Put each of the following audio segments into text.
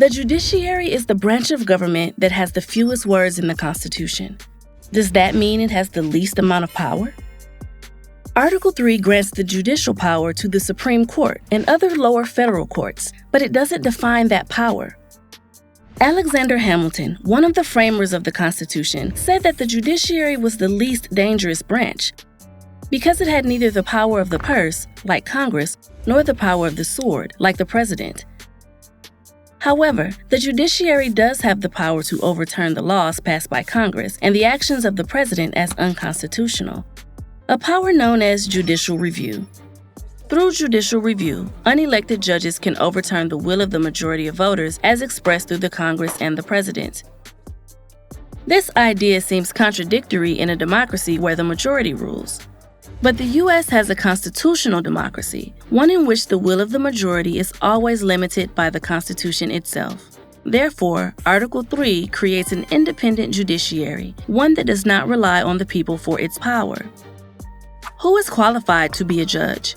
The judiciary is the branch of government that has the fewest words in the Constitution. Does that mean it has the least amount of power? Article 3 grants the judicial power to the Supreme Court and other lower federal courts, but it doesn't define that power. Alexander Hamilton, one of the framers of the Constitution, said that the judiciary was the least dangerous branch because it had neither the power of the purse, like Congress, nor the power of the sword, like the president. However, the judiciary does have the power to overturn the laws passed by Congress and the actions of the president as unconstitutional, a power known as judicial review. Through judicial review, unelected judges can overturn the will of the majority of voters as expressed through the Congress and the president. This idea seems contradictory in a democracy where the majority rules. But the U.S. has a constitutional democracy, one in which the will of the majority is always limited by the Constitution itself. Therefore, Article 3 creates an independent judiciary, one that does not rely on the people for its power. Who is qualified to be a judge?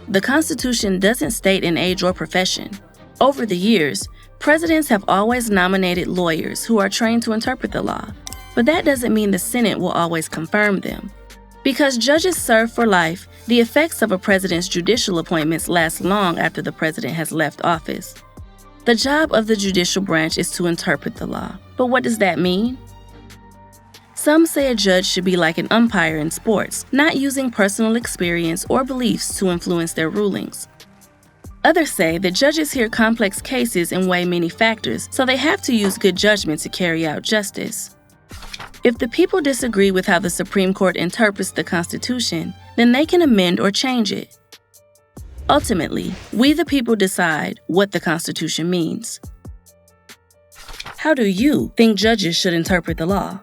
The Constitution doesn't state an age or profession. Over the years, presidents have always nominated lawyers who are trained to interpret the law, but that doesn't mean the Senate will always confirm them. Because judges serve for life, the effects of a president's judicial appointments last long after the president has left office. The job of the judicial branch is to interpret the law. But what does that mean? Some say a judge should be like an umpire in sports, not using personal experience or beliefs to influence their rulings. Others say that judges hear complex cases and weigh many factors, so they have to use good judgment to carry out justice. If the people disagree with how the Supreme Court interprets the Constitution, then they can amend or change it. Ultimately, we the people decide what the Constitution means. How do you think judges should interpret the law?